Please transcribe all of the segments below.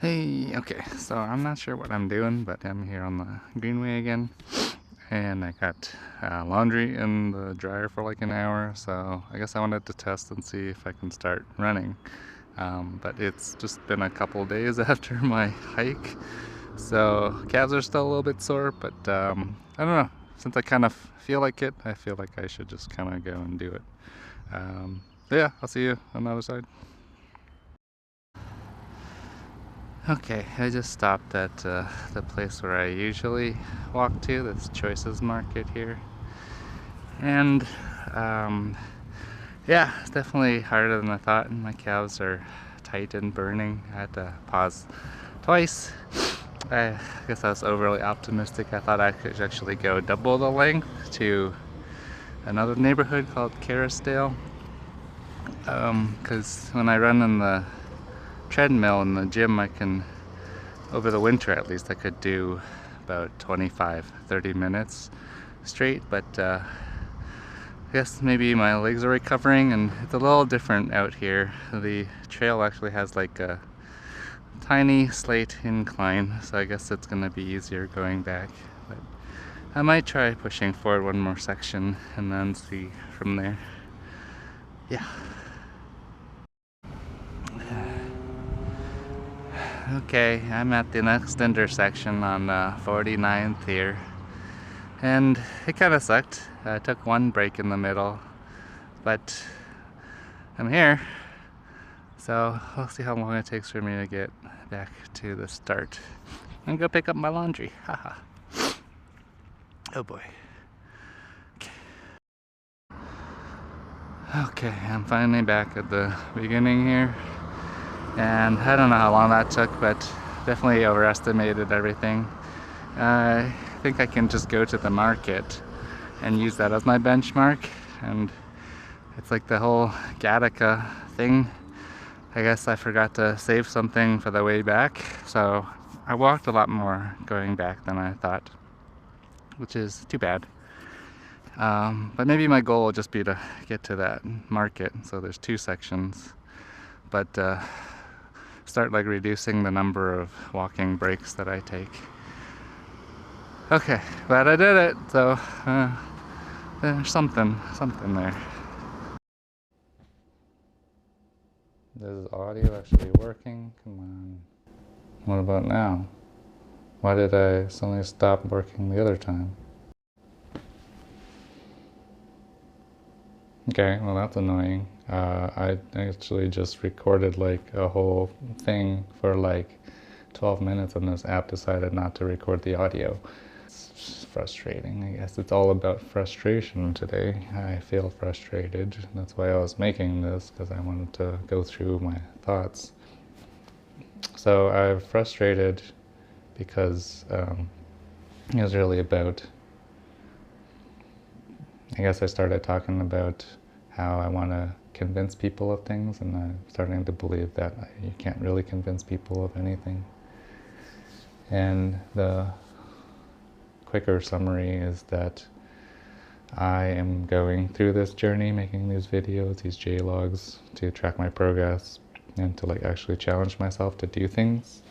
Hey, okay, so I'm not sure what I'm doing, but I'm here on the greenway again, and I got laundry in the dryer for like an hour, so I guess I wanted to test and see if I can start running. But it's just been a couple days after my hike, so calves are still a little bit sore, but I don't know. Since I kind of feel like it, I feel like I should just kind of go and do it. Um, yeah, I'll see you on the other side. Okay, I just stopped at the place where I usually walk to, this Choices Market here. And um, yeah, it's definitely harder than I thought, and my calves are tight and burning. I had to pause twice. I guess I was overly optimistic. I thought I could actually go double the length to another neighborhood called Carisdale. Because when I run in the treadmill in the gym, I can over the winter at least I could do about 25-30 minutes straight, but I guess maybe my legs are recovering and it's a little different out here. The trail actually has like a tiny slate incline, so I guess it's gonna be easier going back, but I might try pushing forward one more section and then see from there. Yeah. Okay, I'm at the next intersection on 49th here. And it kind of sucked. I took one break in the middle, but I'm here. So we'll see how long it takes for me to get back to the start. I'm gonna pick up my laundry. Haha. Oh boy. Okay, I'm finally back at the beginning here. And I don't know how long that took, but definitely overestimated everything. I think I can just go to the market and use that as my benchmark. And it's like the whole Gattaca thing. I guess I forgot to save something for the way back, so I walked a lot more going back than I thought, which is too bad. But maybe my goal will just be to get to that market, so there's two sections, but start like reducing the number of walking breaks that I take. Okay, glad I did it, so there's something there. Is audio actually working? Come on. What about now? Why did I suddenly stop working the other time? Okay, well that's annoying. I actually just recorded like a whole thing for like 12 minutes and this app decided not to record the audio. It's frustrating. I guess it's all about frustration today. I feel frustrated. That's why I was making this, because I wanted to go through my thoughts. So I'm frustrated because it was really about, I guess I started talking about how I want to convince people of things, and I'm starting to believe that you can't really convince people of anything. And the quicker summary is that I am going through this journey, making these videos, these JLOGs, to track my progress and to like actually challenge myself to do things,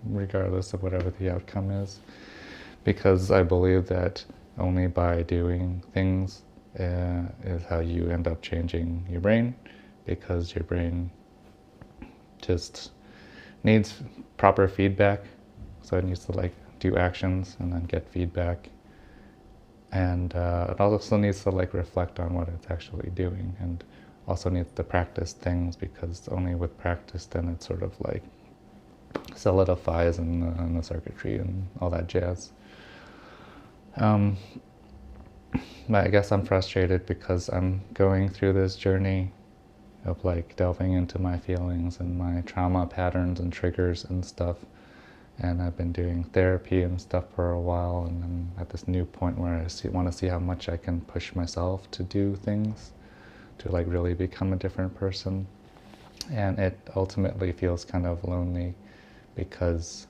regardless of whatever the outcome is, because I believe that only by doing things is how you end up changing your brain, because your brain just needs proper feedback. So it needs to like do actions and then get feedback. And it also needs to like reflect on what it's actually doing, and also needs to practice things, because only with practice then it sort of like solidifies in the circuitry and all that jazz. But I guess I'm frustrated because I'm going through this journey of like delving into my feelings and my trauma patterns and triggers and stuff. And I've been doing therapy and stuff for a while, and I'm at this new point where I want to see how much I can push myself to do things, to like really become a different person. And it ultimately feels kind of lonely because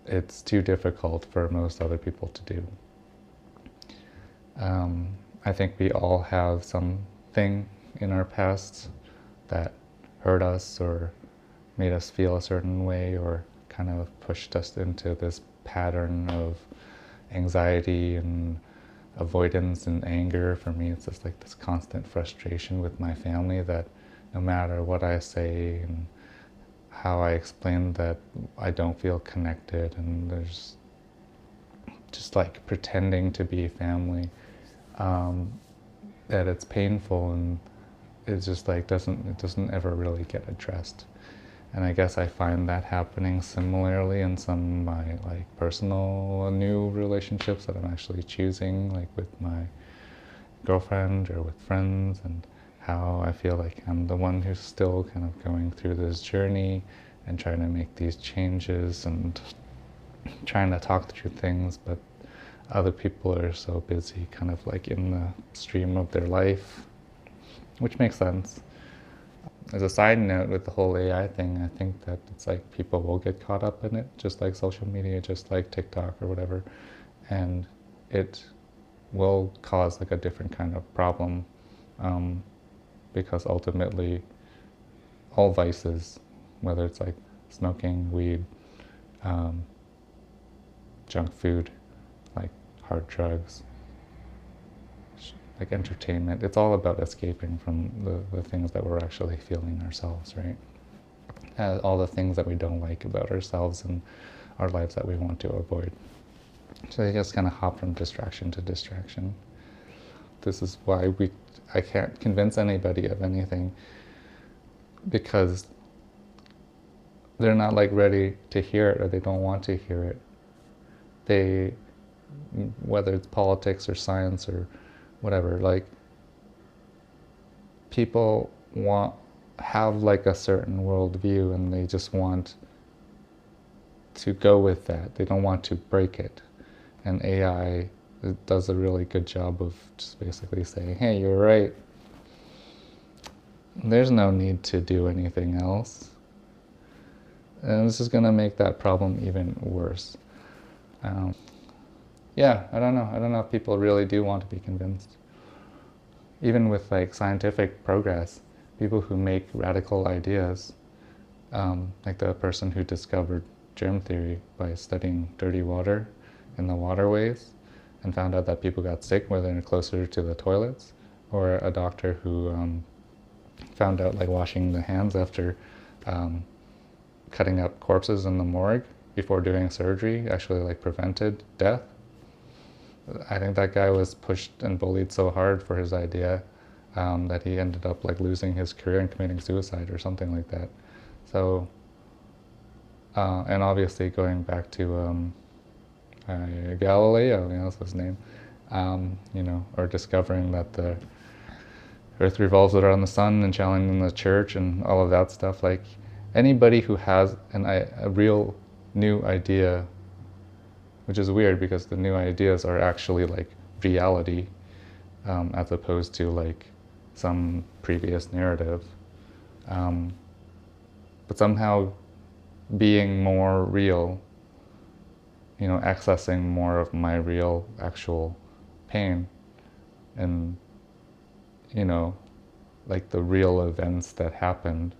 it's too difficult for most other people to do. I think we all have something in our past that hurt us or made us feel a certain way or kind of pushed us into this pattern of anxiety and avoidance and anger. For me, it's just like this constant frustration with my family that no matter what I say and how I explain that I don't feel connected, and there's just like pretending to be family, that it's painful, and it just like doesn't ever really get addressed. And I guess I find that happening similarly in some of my like personal new relationships that I'm actually choosing, like with my girlfriend or with friends, and how I feel like I'm the one who's still kind of going through this journey and trying to make these changes and trying to talk through things, but other people are so busy kind of like in the stream of their life, which makes sense. As a side note with the whole AI thing, I think that it's like people will get caught up in it, just like social media, just like TikTok or whatever, and it will cause like a different kind of problem, because ultimately all vices, whether it's like smoking, weed, junk food, like hard drugs, like entertainment, it's all about escaping from the things that we're actually feeling ourselves, right? All the things that we don't like about ourselves and our lives that we want to avoid. So you just kind of hop from distraction to distraction. This is why I can't convince anybody of anything, because they're not like ready to hear it, or they don't want to hear it. They, whether it's politics or science or whatever, like people have like a certain worldview, and they just want to go with that. They don't want to break it. And AI does a really good job of just basically saying, hey, you're right. There's no need to do anything else. And this is going to make that problem even worse. Yeah, I don't know. I don't know if people really do want to be convinced. Even with like scientific progress, people who make radical ideas, like the person who discovered germ theory by studying dirty water in the waterways and found out that people got sick when they're closer to the toilets, or a doctor who found out like washing the hands after cutting up corpses in the morgue before doing surgery actually like prevented death. I think that guy was pushed and bullied so hard for his idea that he ended up like losing his career and committing suicide or something like that. So, and obviously going back to Galileo, that's his name, or discovering that the Earth revolves around the sun and challenging the church and all of that stuff. Like anybody who has a real new idea, which is weird because the new ideas are actually like reality, as opposed to like some previous narrative. But somehow being more real, accessing more of my real actual pain and, like the real events that happened,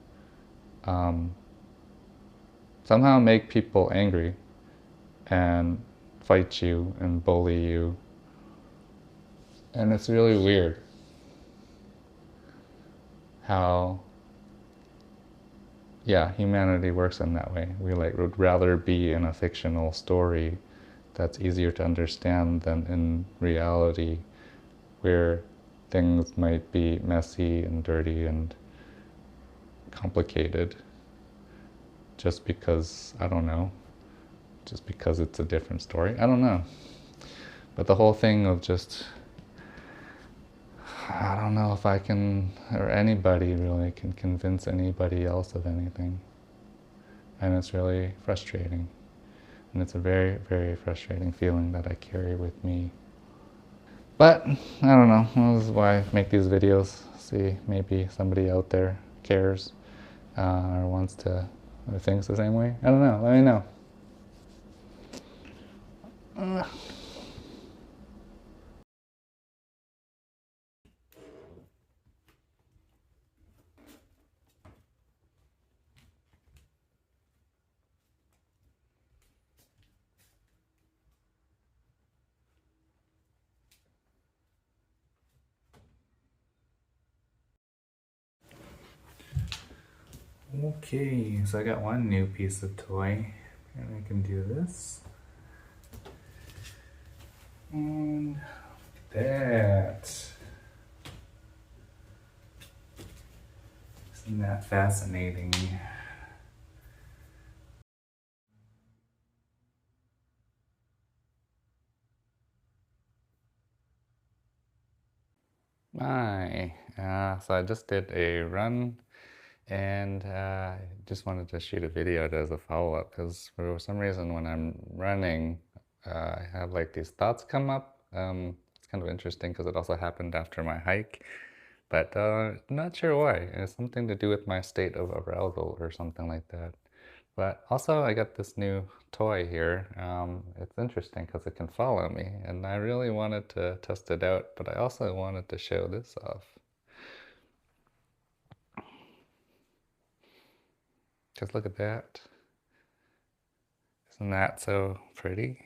somehow make people angry and fight you and bully you. And it's really weird how, humanity works in that way. We would rather be in a fictional story that's easier to understand than in reality, where things might be messy and dirty and complicated just because, I don't know, just because it's a different story. I don't know. But the whole thing of just, I don't know if I can, or anybody really can convince anybody else of anything. And it's really frustrating. And it's a very, very frustrating feeling that I carry with me. But, I don't know, this is why I make these videos. See, maybe somebody out there cares, or wants to, or thinks the same way. I don't know, let me know. Okay, so I got one new piece of toy, and I can do this. And that. Isn't that fascinating? Hi. So I just did a run and just wanted to shoot a video as a follow-up because for some reason when I'm running, I have like these thoughts come up. It's kind of interesting because it also happened after my hike, but not sure why. It's something to do with my state of arousal or something like that. But also I got this new toy here. It's interesting because it can follow me and I really wanted to test it out, but I also wanted to show this off. Just look at that. Isn't that so pretty?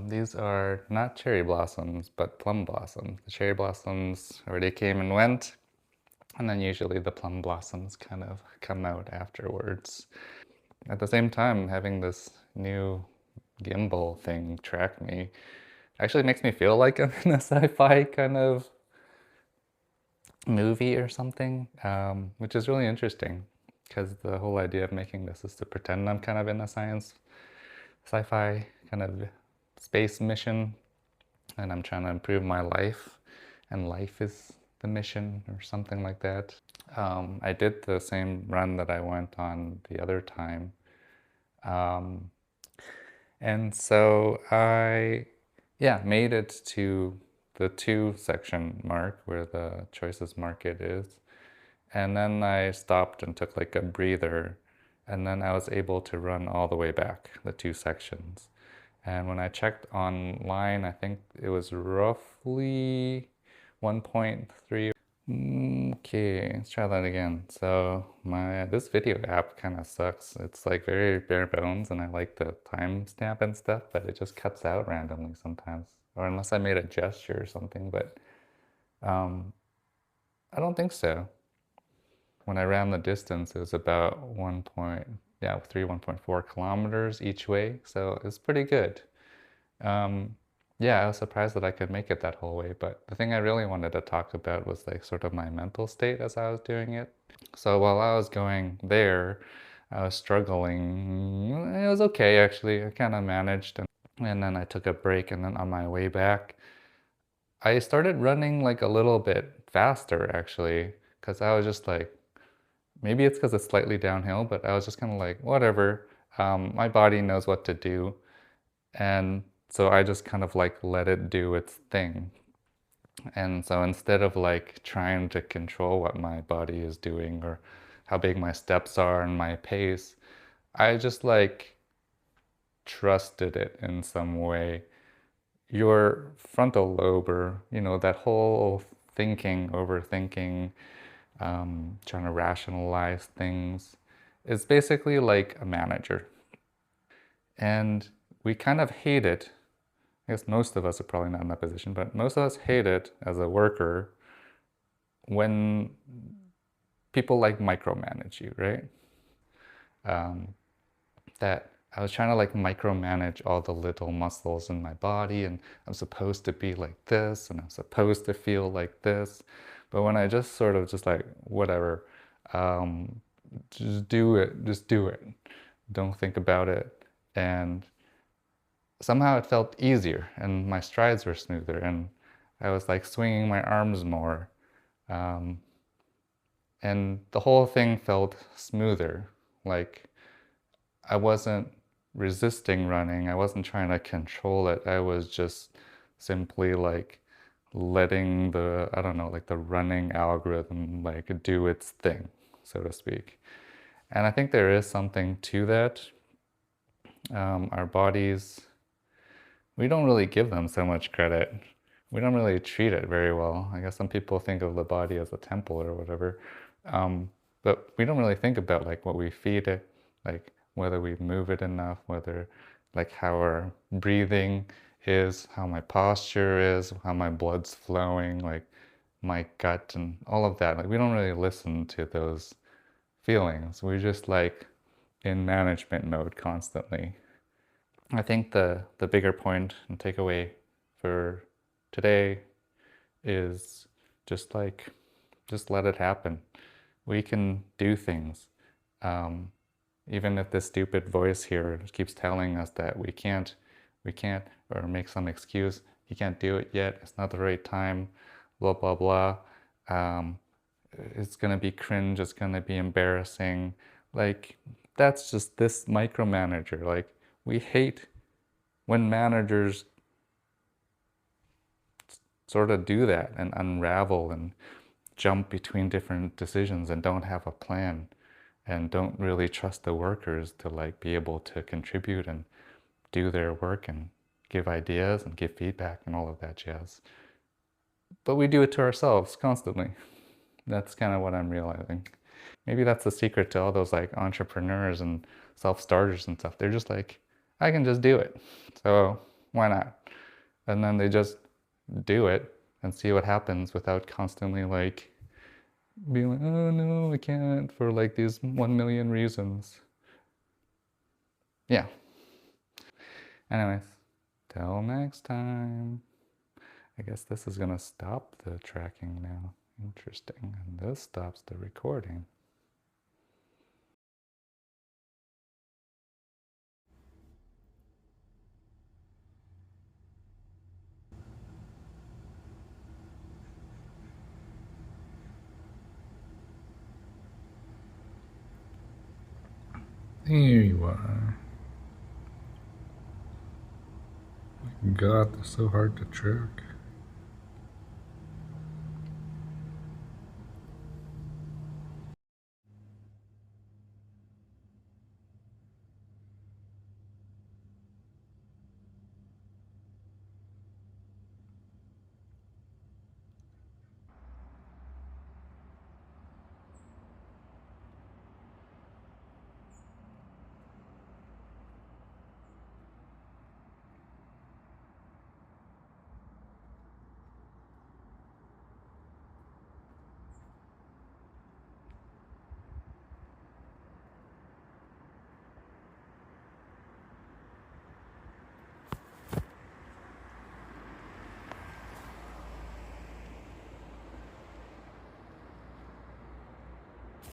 These are not cherry blossoms, but plum blossoms. The cherry blossoms already came and went, and then usually the plum blossoms kind of come out afterwards. At the same time, having this new gimbal thing track me actually makes me feel like I'm in a sci-fi kind of movie or something, which is really interesting because the whole idea of making this is to pretend I'm kind of in a sci-fi kind of space mission and I'm trying to improve my life and life is the mission or something like that. I did the same run that I went on the other time. Um, and so yeah, made it to the 2 section mark where the choices market is. And then I stopped and took like a breather. And then I was able to run all the way back, the 2 sections. And when I checked online, I think it was roughly 1.3. Okay, let's try that again. So this video app kind of sucks. It's like very bare bones and I like the timestamp and stuff, but it just cuts out randomly sometimes. Or unless I made a gesture or something, but um, I don't think so. When I ran the distance, it was about 1.4 kilometers each way. So it's pretty good. Yeah, I was surprised that I could make it that whole way, but the thing I really wanted to talk about was like sort of my mental state as I was doing it. So while I was going there, I was struggling. It was okay actually. I kind of managed and then I took a break and then on my way back, I started running like a little bit faster actually because I was just like, maybe it's because it's slightly downhill, but I was just kind of like, whatever. My body knows what to do. And so I just kind of like let it do its thing. And so instead of like trying to control what my body is doing or how big my steps are and my pace, I just like trusted it in some way. Your frontal lobe, or that whole thinking, overthinking, trying to rationalize things, is basically like a manager. And we kind of hate it. I guess most of us are probably not in that position, but most of us hate it as a worker when people like micromanage you, right? That I was trying to like micromanage all the little muscles in my body and I'm supposed to be like this and I'm supposed to feel like this. But when I just sort of just like, whatever, just do it, just do it. Don't think about it. And somehow it felt easier and my strides were smoother and I was like swinging my arms more. Um, and the whole thing felt smoother. Like I wasn't resisting running. I wasn't trying to control it. I was just simply like letting the, I don't know, like the running algorithm like do its thing, so to speak. And I think there is something to that. Our bodies, we don't really give them so much credit. We don't really treat it very well. I guess some people think of the body as a temple or whatever. But we don't really think about like what we feed it, like whether we move it enough, whether like how our breathing is, how my posture is, how my blood's flowing, like my gut and all of that. Like we don't really listen to those feelings. We're just like in management mode constantly. I think the bigger point and takeaway for today is just like, just let it happen. We can do things. Um, Even if this stupid voice here keeps telling us that we can't, or make some excuse, you can't do it yet, it's not the right time, blah, blah, blah. Um, it's gonna be cringe, it's gonna be embarrassing. Like, that's just this micromanager. Like, we hate when managers sort of do that and unravel and jump between different decisions and don't have a plan and don't really trust the workers to like be able to contribute and do their work and give ideas and give feedback and all of that jazz. But we do it to ourselves constantly. That's kind of what I'm realizing. Maybe that's the secret to all those like entrepreneurs and self-starters and stuff. They're just like, I can just do it. So why not? And then they just do it and see what happens without constantly like being like, oh no, I can't for like these 1 million reasons. Yeah. Anyways, till next time. I guess this is gonna stop the tracking now. Interesting. And this stops the recording. There you are. God, they're so hard to track.